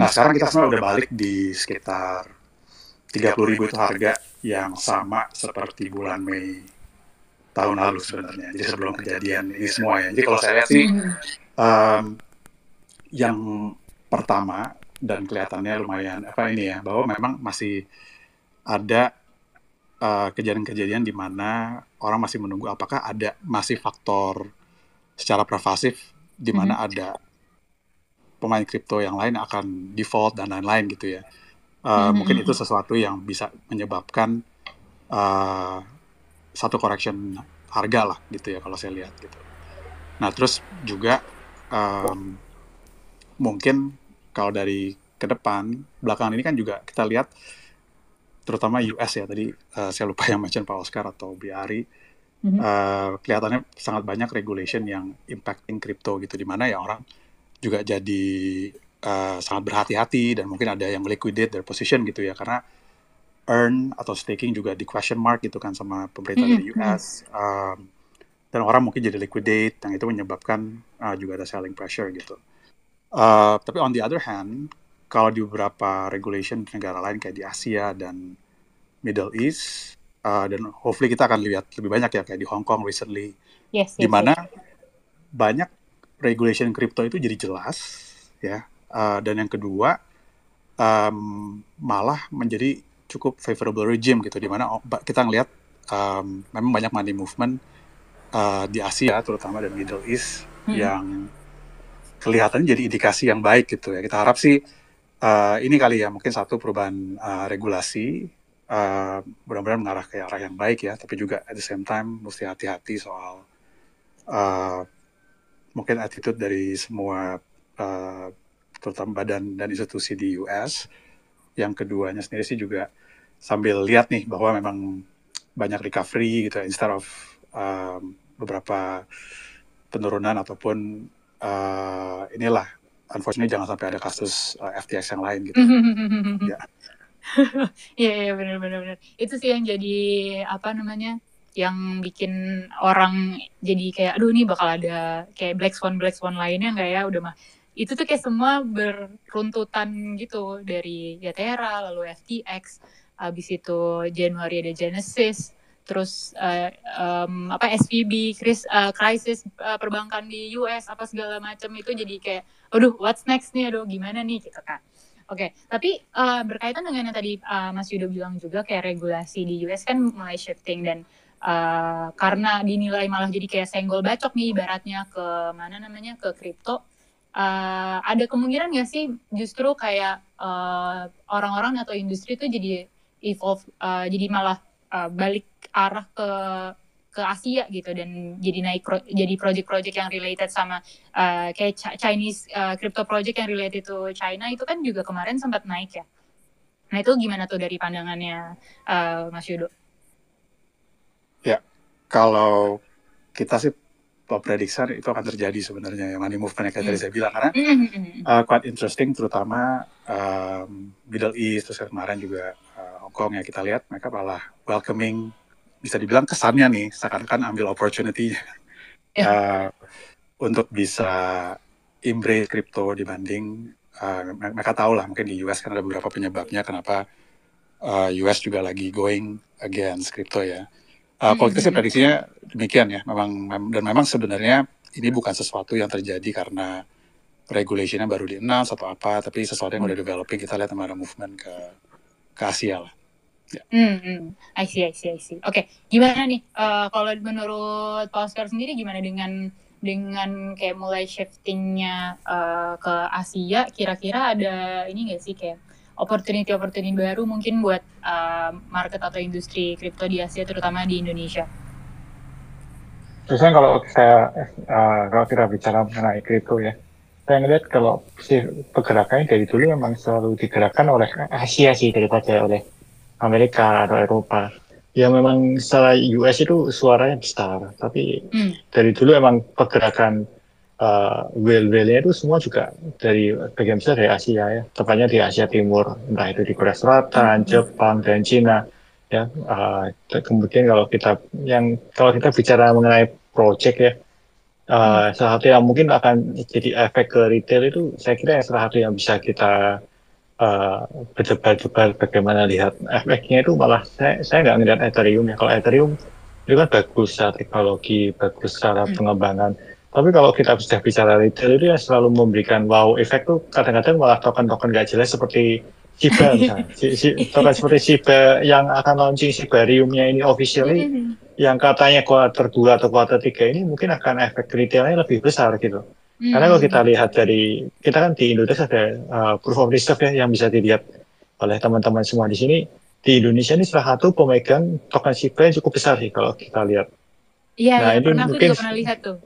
Nah sekarang kita semua udah balik di sekitar 30.000 itu harga yang sama seperti bulan Mei tahun lalu sebenarnya. Jadi sebelum kejadian ini semua ya. Jadi kalau saya lihat sih yang pertama dan kelihatannya lumayan bahwa memang masih ada kejadian-kejadian di mana orang masih menunggu apakah ada masih faktor secara pervasif di mana ada pemain kripto yang lain akan default dan lain-lain gitu ya. Mungkin itu sesuatu yang bisa menyebabkan satu correction harga lah gitu ya kalau saya lihat gitu. Nah terus juga mungkin kalau dari ke depan belakangan ini kan juga kita lihat terutama US ya tadi saya lupa yang mention Pak Oscar atau Biari kelihatannya sangat banyak regulation yang impacting crypto gitu di mana ya orang juga jadi sangat berhati-hati dan mungkin ada yang liquidate their position gitu ya karena earn atau staking juga di question mark gitu kan sama pemerintah dari US dan orang mungkin jadi liquidate yang itu menyebabkan juga ada selling pressure gitu. Tapi on the other hand kalau di beberapa regulation di negara lain kayak di Asia dan Middle East dan hopefully kita akan lihat lebih banyak ya kayak di Hong Kong recently di mana banyak regulation crypto itu jadi jelas ya dan yang kedua malah menjadi cukup favorable regime gitu di mana kita ngelihat memang banyak money movement di Asia terutama dan Middle East yang kelihatannya jadi indikasi yang baik gitu ya. Kita harap sih ini kali ya mungkin satu perubahan regulasi mudah-mudahan mengarah ke arah yang baik ya, tapi juga at the same time mesti hati-hati soal mungkin attitude dari semua terutama badan dan institusi di US. Yang keduanya sendiri sih juga sambil lihat nih bahwa memang banyak recovery gitu instead of beberapa penurunan ataupun inilah unfortunately jangan sampai ada kasus FTX yang lain gitu. Ya. Iya benar. Itu sih yang jadi yang bikin orang jadi kayak aduh nih bakal ada kayak black swan lainnya nggak ya udah mah itu tuh kayak semua beruntutan gitu dari ya Terra lalu FTX habis itu Januari ada Genesis terus SVB krisis perbankan di US apa segala macam itu jadi kayak aduh what's next nih aduh gimana nih gitu kan. Oke, tapi berkaitan dengan yang tadi Mas Yudo bilang juga kayak regulasi di US kan mulai shifting dan karena dinilai malah jadi kayak senggol bacok nih ibaratnya ke ke kripto. Ada kemungkinan nggak sih justru kayak orang-orang atau industri itu jadi evolve, jadi malah balik arah ke Asia gitu dan jadi project-project yang related sama kayak Chinese crypto project yang related to China itu kan juga kemarin sempat naik ya. Nah itu gimana tuh dari pandangannya Mas Yudo? Ya, kalau kita sih prediksi itu akan terjadi sebenarnya yang money movement kayak tadi saya bilang karena quite interesting terutama Middle East terus kemarin juga Hong Kong ya kita lihat mereka malah welcoming bisa dibilang kesannya nih seakan-akan ambil opportunity untuk bisa embrace crypto dibanding mereka tahu lah mungkin di US kan ada beberapa penyebabnya kenapa US juga lagi going against crypto ya. Kalau kita sih prediksinya demikian ya, memang sebenarnya ini bukan sesuatu yang terjadi karena regulasinya baru di-announce atau apa, tapi sesuatu yang udah developing kita lihat ada movement ke Asia lah. Ya. I see. Oke, gimana nih kalau menurut Pak Oscar sendiri gimana dengan kayak mulai shiftingnya ke Asia, kira-kira ada ini nggak sih kayak opportunity baru mungkin buat market atau industri kripto di Asia terutama di Indonesia? Biasanya kalau kita bicara mengenai kripto ya, saya ngelihat kalau pergerakannya dari dulu memang selalu digerakkan oleh Asia sih daripada oleh Amerika atau Eropa. Ya memang secara US itu suaranya besar, tapi dari dulu emang pergerakan whale-nya itu semua juga dari bagian besar dari Asia ya, tepatnya di Asia Timur, entah itu di Korea Selatan, Jepang dan Cina. Ya, kemudian kalau kita bicara mengenai project ya, salah satu yang mungkin akan jadi efek ke retail itu, saya kira salah satu yang bisa kita uh, berdebat-debat bagaimana lihat efeknya itu malah saya nggak ngeliat Ethereum ya. Kalau Ethereum itu kan bagus secara teknologi, bagus secara pengembangan. Tapi kalau kita sudah bicara retail itu ya selalu memberikan wow efek tuh kadang-kadang malah token-token nggak jelas seperti Shiba misalnya. Token seperti Shiba yang akan launching Shibarium-nya ini officially yang katanya kuarter 2 atau kuarter 3 ini mungkin akan efek retailnya lebih besar gitu. Karena kalau kita lihat dari, kita kan di Indonesia ada proof of reserve ya yang bisa dilihat oleh teman-teman semua di sini. Di Indonesia ini salah satu pemegang token Shiba yang cukup besar sih kalau kita lihat. Iya, Nah, iya, ini aku mungkin, juga pernah lihat tuh.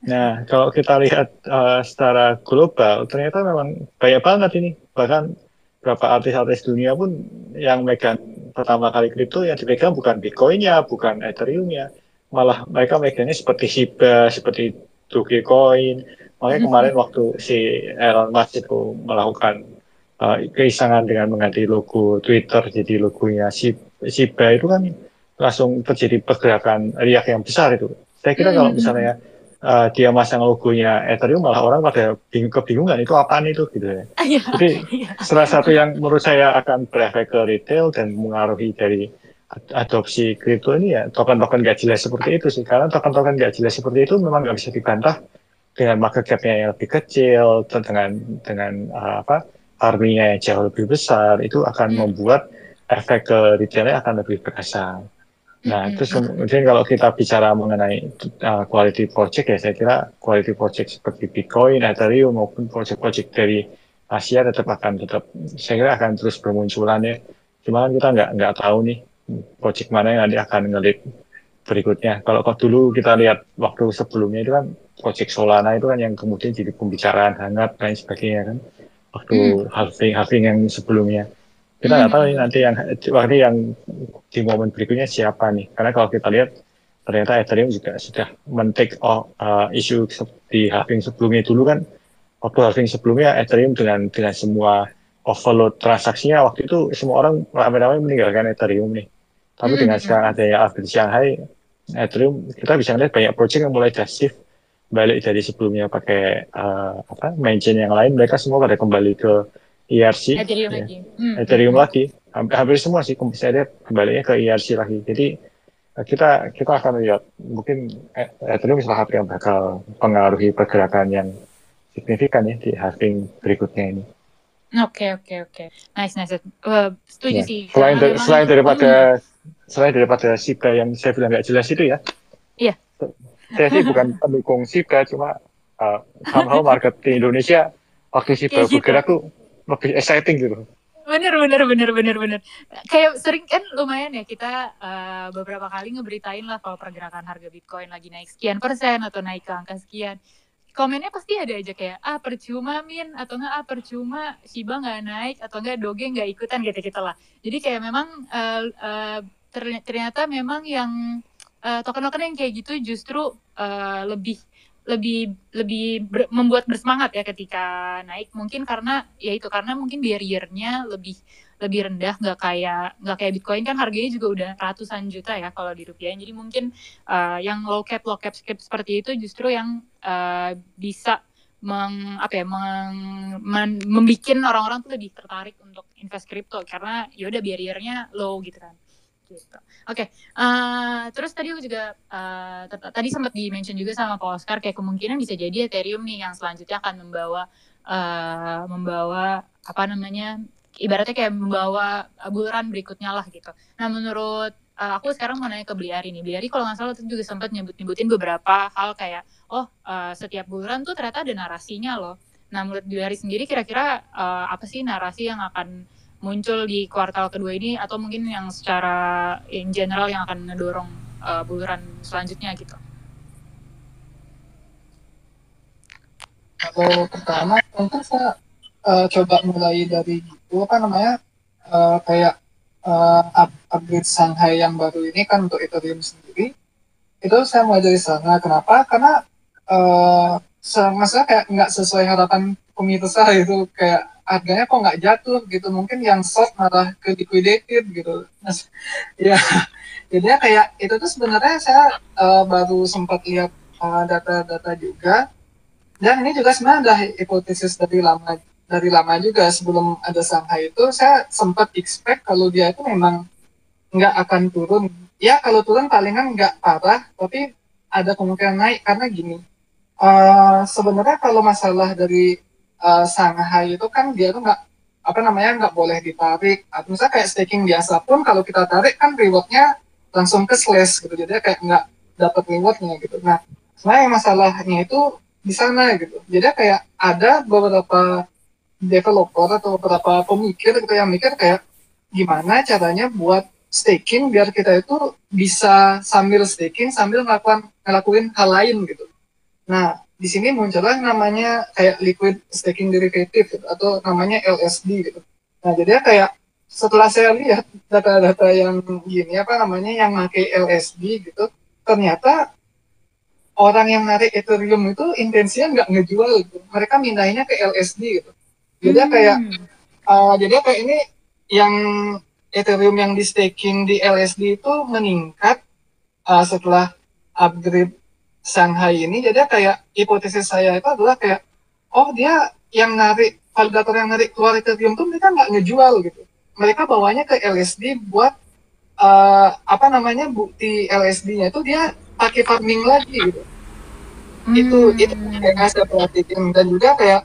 nah kalau kita lihat secara global, ternyata memang banyak banget ini. Bahkan beberapa artis-artis dunia pun yang megang pertama kali kripto yang dipegang bukan Bitcoin-nya, bukan Ethereum-nya. Malah mereka megangnya seperti Shiba, seperti Dogecoin. Makanya kemarin waktu si Elon Musk itu melakukan keisangan dengan mengganti logo Twitter jadi logonya Shiba itu kan langsung terjadi pergerakan riak yang besar itu. Saya kira kalau misalnya dia masang logonya Ethereum malah orang pada kebingungan itu apaan itu gitu ya. Jadi salah satu yang menurut saya akan berefek ke retail dan mengaruhi dari adopsi kripto ini ya token-token gak jelas seperti itu sih. Karena token-token gak jelas seperti itu memang nggak bisa dibantah dengan market cap-nya yang lebih kecil dengan harganya yang jauh lebih besar itu akan membuat efek ke retailnya akan lebih berasa. Nah, terus kemudian kalau kita bicara mengenai quality project ya saya kira quality project seperti Bitcoin, Ethereum maupun project-project dari Asia tetap saya kira akan terus bermunculan ya. Cuma kan kita nggak tahu nih project mana yang nanti akan ngelit berikutnya. Kalau dulu kita lihat waktu sebelumnya itu kan project Solana itu kan yang kemudian jadi pembicaraan hangat dan sebagainya kan. Waktu halving yang sebelumnya. Kita nggak tahu nih nanti yang di momen berikutnya siapa nih. Karena kalau kita lihat ternyata Ethereum juga sudah men-take isu di halving sebelumnya dulu kan. Waktu halving sebelumnya Ethereum dengan semua overload transaksinya waktu itu semua orang ramai-ramai meninggalkan Ethereum nih. Tapi dengan sekarang adanya Alphabet Shanghai, Ethereum kita bisa lihat banyak project yang mulai shift balik dari sebelumnya pakai main chain yang lain, mereka semua pada kembali ke ERC, Ethereum ya. lagi. Ethereum lagi, hampir semua sih saya lihat kembalinya ke ERC lagi. Jadi kita akan lihat mungkin Ethereum salah satu yang bakal pengaruhi pergerakan yang signifikan ya di halving berikutnya ini. Oke. Nice. Setuju sih. Selain daripada Shiba yang saya bilang nggak jelas itu ya. Iya. Saya sih bukan pendukung Shiba, cuma somehow market di Indonesia waktu Shiba bergerak tuh lebih exciting gitu. Bener. Kayak sering kan lumayan ya kita beberapa kali ngeberitain lah kalau pergerakan harga Bitcoin lagi naik sekian persen atau naik ke angka sekian. Komennya pasti ada aja kayak percuma Min atau enggak percuma Shiba nggak naik atau enggak Doge nggak ikutan gitu lah. Jadi kayak memang ternyata memang yang token-token yang kayak gitu justru lebih membuat bersemangat ya ketika naik, mungkin karena mungkin barrier-nya lebih rendah, nggak kayak Bitcoin kan harganya juga udah ratusan juta ya kalau dirupiahin. Jadi mungkin yang low cap seperti itu justru yang bisa membikin orang-orang tuh lebih tertarik untuk invest kripto karena ya udah barrier-nya low gitu kan. Gitu. Oke. Terus tadi aku juga tadi sempat di-mention juga sama Pak Oscar kayak kemungkinan bisa jadi Ethereum nih yang selanjutnya akan membawa apa namanya, ibaratnya kayak membawa bull run berikutnya lah gitu. Nah menurut aku sekarang mau nanya ke Bliari nih. Bliari kalau nggak salah itu juga sempat nyebutin beberapa hal kayak setiap bull run tuh ternyata ada narasinya loh. Nah menurut Bliari sendiri kira-kira apa sih narasi yang akan muncul di kuartal kedua ini atau mungkin yang secara in general yang akan ngedorong bull run selanjutnya gitu? Kalau pertama mungkin saya coba mulai dari kayak upgrade Shanghai yang baru ini kan untuk Ethereum sendiri. Itu saya mulai dari sana. Kenapa? Karena maksudnya kayak nggak sesuai harapan pemirsa itu, kayak harganya kok nggak jatuh gitu, mungkin yang short malah ke liquidated gitu. Ya, jadinya kayak itu tuh sebenarnya saya baru sempat lihat data-data juga, dan ini juga sebenarnya udah hipotesis dari lama dari lama juga sebelum ada Shanghai itu saya sempat expect kalau dia itu memang nggak akan turun. Ya kalau turun palingan nggak parah, tapi ada kemungkinan naik karena gini. Sebenarnya kalau masalah dari Shanghai itu kan dia tuh nggak apa namanya nggak boleh ditarik. Atau misalnya kayak staking biasa pun kalau kita tarik kan rewardnya langsung ke slash gitu, jadi kayak nggak dapat rewardnya gitu. Nah sebenarnya masalahnya itu di sana gitu. Jadi kayak ada beberapa developer atau beberapa pemikir gitu yang mikir kayak gimana caranya buat staking biar kita itu bisa sambil staking sambil ngelakuin hal lain gitu. Nah, di sini muncullah namanya kayak liquid staking derivative gitu, atau namanya LSD gitu. Nah, jadi kayak setelah saya lihat data-data yang gini apa namanya yang pakai LSD gitu, ternyata orang yang narik Ethereum itu intensinya nggak ngejual gitu. Mereka mindahinnya ke LSD gitu. Jadi kayak jadi ini yang Ethereum yang di staking di LSD itu meningkat setelah upgrade Shanghai ini. Jadi kayak hipotesis saya itu adalah kayak oh dia yang narik validator yang narik keluar Ethereum tuh mereka nggak ngejual gitu. Mereka bawanya ke LSD buat apa namanya bukti LSD-nya itu dia pakai farming lagi gitu. Itu kayak saya perhatiin dan juga kayak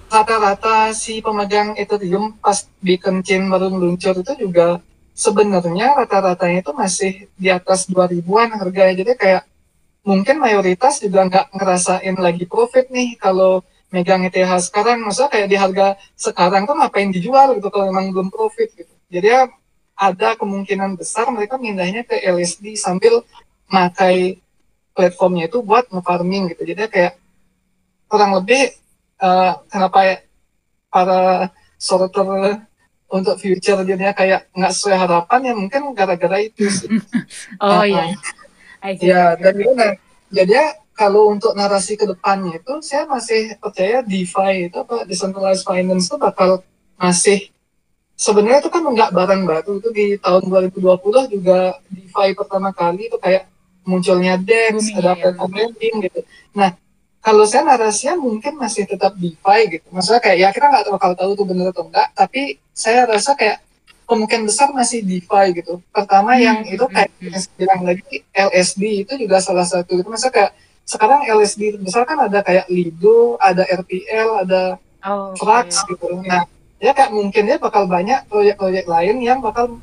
rata-rata si pemegang Ethereum pas Beacon Chain baru meluncur itu juga sebenarnya rata-ratanya itu masih di atas 2000-an harganya. Jadi kayak mungkin mayoritas juga nggak ngerasain lagi profit nih kalau megang ETH sekarang. Maksudnya kayak di harga sekarang tuh ngapain dijual gitu kalau memang belum profit gitu. Jadi ya ada kemungkinan besar mereka mindahnya ke LSD sambil makai platformnya itu buat nge-farming gitu. Jadi kayak kurang lebih kenapa para sorter untuk future jadinya kayak nggak sesuai harapan ya mungkin gara-gara itu sih. Iya. Ya dan gimana? Jadi kalau untuk narasi ke depannya itu saya masih percaya DeFi itu apa decentralized finance itu bakal masih sebenarnya itu kan nggak barang baru. Itu di tahun 2020 juga DeFi pertama kali itu kayak munculnya DEX, ada platform lending gitu. Nah kalau saya narasinya mungkin masih tetap DeFi gitu. Maksudnya kayak ya kita nggak bakal tahu tuh bener atau enggak, tapi saya rasa kayak kemungkinan besar masih DeFi gitu. Pertama yang itu kayak bilang lagi LSD itu juga salah satu. Itu maksudnya kayak sekarang LSD besar kan ada kayak Lido, ada RPL, ada Frax gitu. Nah ya kayak mungkin dia bakal banyak proyek-proyek lain yang bakal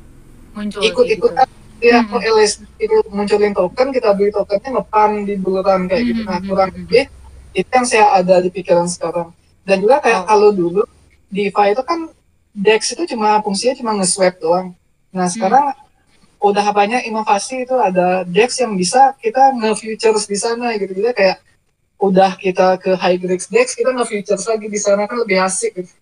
ikut-ikutan. Ya kalau LSD itu munculin token, kita beli tokennya ngepam di buluran kayak gitu. Nah kurang lebih itu yang saya ada di pikiran sekarang. Dan juga kayak kalau dulu DeFi itu kan DEX itu fungsinya cuma nge-swap doang. Nah sekarang udah banyak inovasi itu ada DEX yang bisa kita nge-futures di sana gitu. Jadi kayak udah kita ke high grade DEX kita nge-futures lagi di sana kan lebih asik gitu.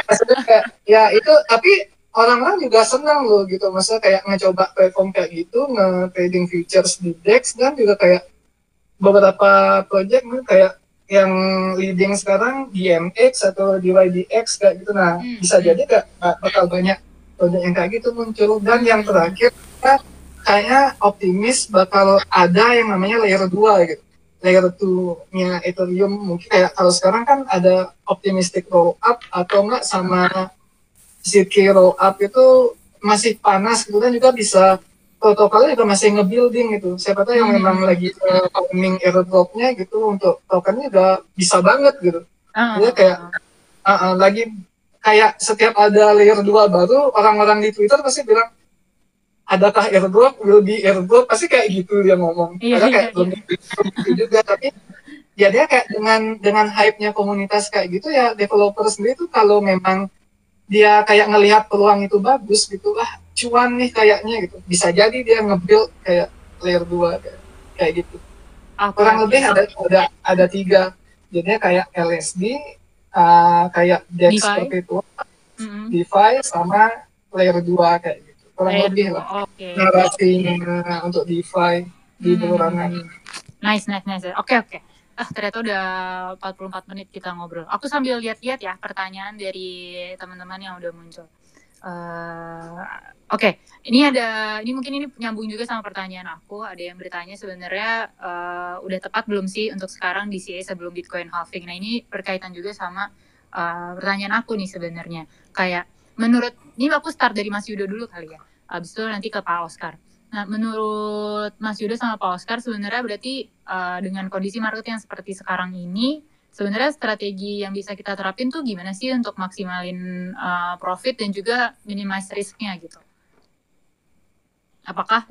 Maksudnya kayak ya itu tapi orang-orang juga senang loh gitu. Maksudnya kayak ngecoba platform kayak gitu, nge-trading futures di DEX dan juga kayak beberapa project kayak yang leading sekarang DMX atau DYDX kayak gitu. Nah bisa jadi bakal banyak project yang kayak gitu muncul. Dan yang terakhir kita kayaknya optimis bakal ada yang namanya layer 2 gitu. Layer 2-nya Ethereum mungkin kayak kalau sekarang kan ada optimistic roll up atau enggak sama ZK roll up itu masih panas gitu dan juga bisa protokolnya juga masih nge-building gitu. Siapa tahu yang memang lagi farming airdropnya gitu untuk tokennya udah bisa banget gitu. Jadi kayak lagi kayak setiap ada layer 2 baru orang-orang di Twitter pasti bilang adakah airdrop, will be airdrop, pasti kayak gitu dia ngomong. Padahal kayak belum gitu juga tapi ya dia kayak dengan hype-nya komunitas kayak gitu ya developer sendiri tuh kalau memang dia kayak ngelihat peluang itu bagus gitu lah cuan nih kayaknya gitu bisa jadi dia nge-build kayak layer 2 kayak gitu. Kurang lebih ada 3 jadinya kayak LSD kayak DEX perpetual DeFi sama layer 2 kayak gitu kurang lebih lah narasinya untuk DeFi di bulanan. Nice. Oke. Ternyata udah 44 menit kita ngobrol. Aku sambil lihat-lihat ya pertanyaan dari teman-teman yang udah muncul. Oke, ini mungkin ini nyambung juga sama pertanyaan aku. Ada yang bertanya sebenarnya udah tepat belum sih untuk sekarang DCA sebelum Bitcoin halving? Nah ini berkaitan juga sama pertanyaan aku nih sebenarnya. Kayak menurut, ini aku start dari Mas Yudo dulu kali ya. Abis itu nanti ke Pak Oscar. Nah menurut Mas Yudo sama Pak Oscar sebenarnya berarti dengan kondisi market yang seperti sekarang ini, sebenarnya strategi yang bisa kita terapin tuh gimana sih untuk maksimalin profit dan juga minimize risknya gitu? Apakah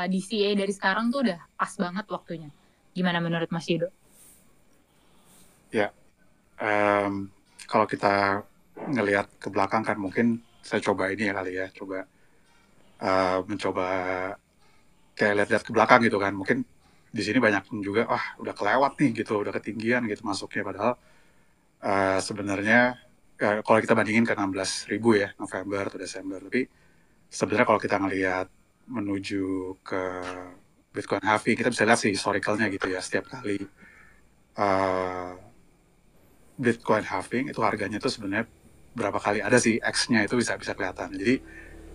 DCA dari sekarang tuh udah pas banget waktunya? Gimana menurut Mas Yudo? Ya, kalau kita ngelihat ke belakang kan mungkin saya coba ini ya kali ya, mencoba kayak lihat-lihat ke belakang gitu kan. Mungkin di sini banyak juga, udah kelewat nih gitu, udah ketinggian gitu masuknya. Padahal sebenarnya kalau kita bandingin ke 16.000 ya, November atau Desember. Tapi sebenarnya kalau kita ngelihat menuju ke Bitcoin halving, kita bisa lihat sih historicalnya gitu ya. Setiap kali Bitcoin halving itu harganya tuh sebenarnya berapa kali ada sih X-nya itu bisa kelihatan. Jadi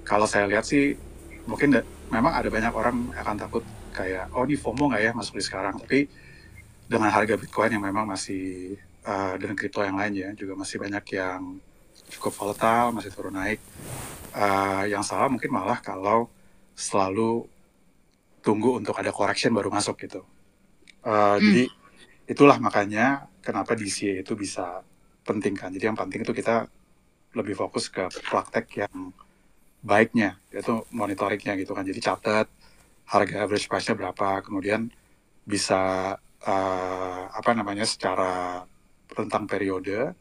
kalau saya lihat sih mungkin memang ada banyak orang akan takut kayak ini FOMO nggak ya masuk di sekarang. Tapi dengan harga Bitcoin yang memang masih dan kripto yang lainnya juga masih banyak yang cukup volatile, masih turun naik. Yang salah mungkin malah kalau selalu tunggu untuk ada correction baru masuk gitu. Jadi itulah makanya kenapa DCA itu bisa penting kan. Jadi yang penting itu kita lebih fokus ke praktek yang baiknya, yaitu monitoringnya gitu kan. Jadi catat harga average price-nya berapa, kemudian bisa secara rentang periode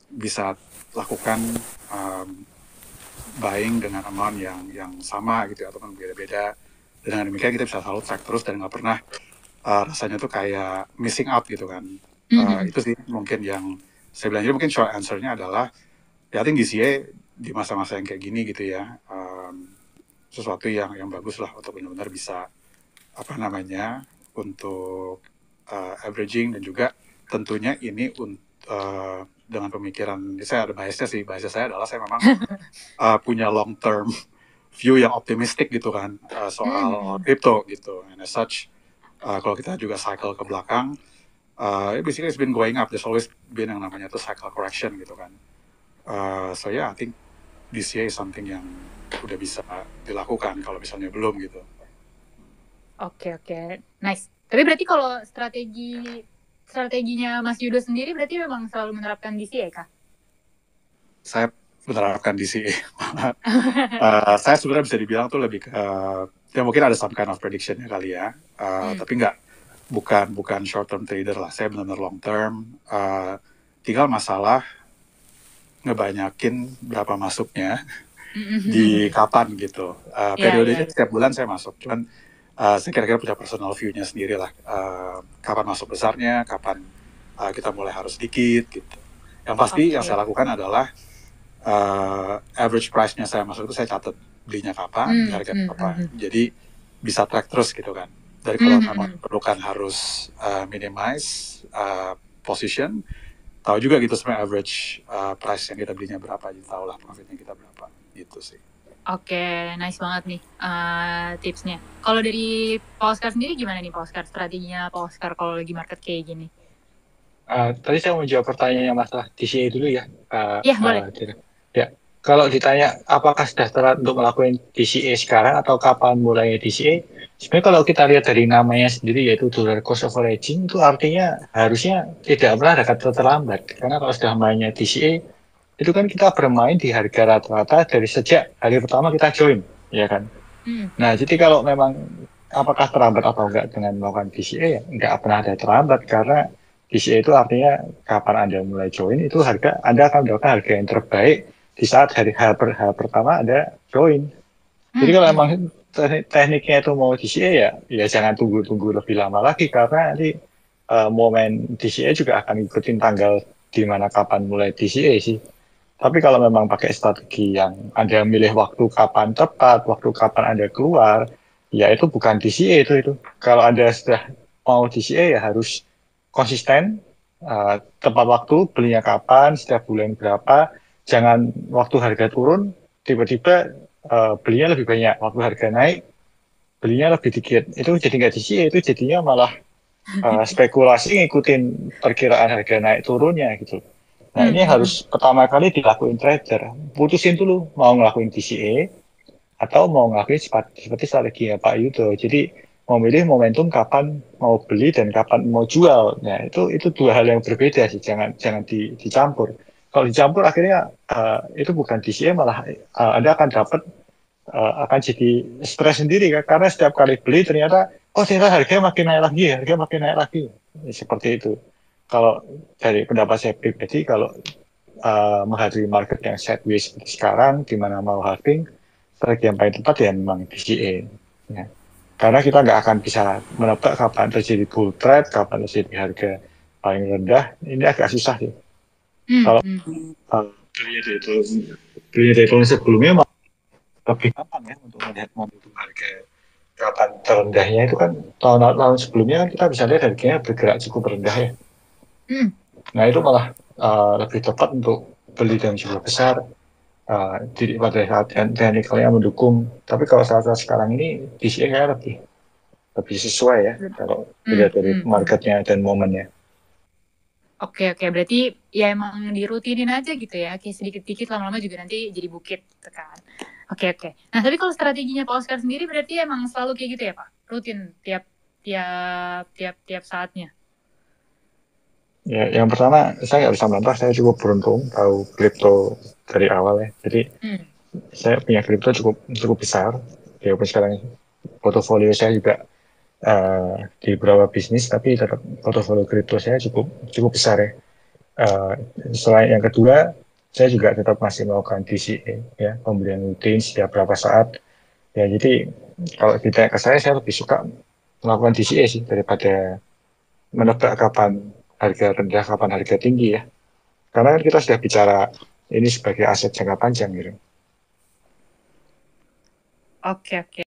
bisa lakukan buying dengan amount yang sama gitu ataupun beda-beda. Dengan demikian kita bisa selalu track terus dan nggak pernah rasanya tuh kayak missing out gitu kan. Itu sih mungkin yang saya bilang. Jadi mungkin short answer-nya adalah ya I think DCA di masa-masa yang kayak gini gitu ya, sesuatu yang bagus lah untuk benar-benar bisa untuk averaging, dan juga tentunya ini dengan pemikiran, saya ada biasnya sih. Biasnya saya adalah saya memang punya long term view yang optimistik gitu kan soal crypto gitu. And as such, kalau kita juga cycle ke belakang, basically it's been going up. There's always been yang namanya tuh cycle correction gitu kan. So yeah, I think DCA is something yang udah bisa dilakukan kalau misalnya belum gitu. Oke, nice. Tapi berarti kalau strateginya Mas Yudo sendiri berarti memang selalu menerapkan DCA kah? Saya menerapkan DCA. Saya sebenarnya bisa dibilang tuh lebih ke ya mungkin ada some kind of prediction-nya kali ya, tapi bukan short term trader lah. Saya benar-benar long term. Tinggal masalah ngebanyakin berapa masuknya di kapan gitu. Periodenya setiap bulan saya masuk. Cuman saya kira-kira punya personal view-nya sendiri lah. Kapan masuk besarnya, kapan kita mulai harus dikit gitu. Yang pasti yang saya lakukan adalah average price-nya saya masuk itu saya catat belinya kapan, harga berapa. Jadi bisa track terus gitu kan. Dari kalau memang perlukan harus minimize position, tahu juga gitu sebenarnya average price yang kita belinya berapa, jadi tahu lah profitnya kita berapa gitu sih. Oke, nice banget nih tipsnya. Kalau dari Pak Oscar sendiri gimana nih Pak Oscar? Strateginya Pak Oscar kalau lagi market kayak gini? Tadi saya mau jawab pertanyaannya masalah DCA dulu ya. Iya, boleh. Ya, kalau ditanya apakah sudah telat untuk melakukan DCA sekarang atau kapan mulai DCA, sebenarnya kalau kita lihat dari namanya sendiri yaitu dollar cost averaging, itu artinya harusnya tidak pernah ada kata terlambat. Karena kalau sudah mainnya DCA, itu kan kita bermain di harga rata-rata dari sejak hari pertama kita join, ya kan? Nah, jadi kalau memang apakah terlambat atau enggak dengan melakukan DCA, ya enggak pernah ada terlambat, karena DCA itu artinya kapan Anda mulai join, itu harga Anda akan mendapatkan harga yang terbaik di saat hari pertama Anda join. Jadi kalau memang tekniknya itu mau DCA ya jangan tunggu lebih lama lagi, karena nanti momen DCA juga akan ikutin tanggal di mana kapan mulai DCA sih. Tapi kalau memang pakai strategi yang Anda milih waktu kapan tepat, waktu kapan Anda keluar, ya itu bukan DCA itu. Kalau Anda sudah mau DCA ya harus konsisten, tepat waktu, belinya kapan, setiap bulan berapa, jangan waktu harga turun, tiba-tiba belinya lebih banyak, waktu harga naik belinya lebih dikit, itu jadi nggak DCA, itu jadinya malah spekulasi ngikutin perkiraan harga naik turunnya gitu. Nah ini harus pertama kali dilakuin trader, putusin dulu mau ngelakuin DCA atau mau ngelakuin seperti strateginya Pak Yudo. Jadi mau milih momentum kapan mau beli dan kapan mau jual. Nah itu dua hal yang berbeda sih, jangan dicampur. Kalau dicampur akhirnya itu bukan DCA, malah Anda akan dapat akan jadi stres sendiri kan, karena setiap kali beli ternyata ternyata harganya makin naik lagi, harganya makin naik lagi. Seperti itu. Kalau dari pendapat saya pribadi, kalau menghadapi market yang sideways seperti sekarang, di mana mau halving, strategi yang paling tepat ya memang DCA. Ya. Karena kita nggak akan bisa menebak kapan terjadi bull trade, kapan terjadi harga paling rendah. Ini agak susah sih. Kalau belinya dari tahun sebelumnya lebih gampang ya untuk melihat momentum harga kapan terendahnya, itu kan tahun sebelumnya kan kita bisa lihat harganya bergerak cukup rendah ya. Nah itu malah lebih tepat untuk beli dalam jumlah besar pada saat teknikalnya mendukung. Tapi kalau saat sekarang ini DCA kayak lebih sesuai ya kalau dilihat dari marketnya dan momennya. Oke, berarti ya emang dirutinin aja gitu ya, kayak sedikit-sedikit lama-lama juga nanti jadi bukit gitu kan. Oke. Nah tapi kalau strateginya Pak Oscar sendiri berarti emang selalu kayak gitu ya Pak? Rutin tiap saatnya? Ya, yang pertama saya nggak bisa membantah, saya cukup beruntung tahu kripto dari awal ya. Jadi saya punya kripto cukup besar. Ya sekarang portofolio saya juga di beberapa bisnis, tapi tetap portofolio kripto saya cukup besar ya. Selain yang kedua, saya juga tetap masih melakukan DCA ya, pembelian rutin setiap berapa saat. Ya jadi kalau ditanya ke saya lebih suka melakukan DCA sih daripada menebak kapan harga rendah, kapan harga tinggi ya. Karena kan kita sudah bicara ini sebagai aset jangka panjang gitu. Oke.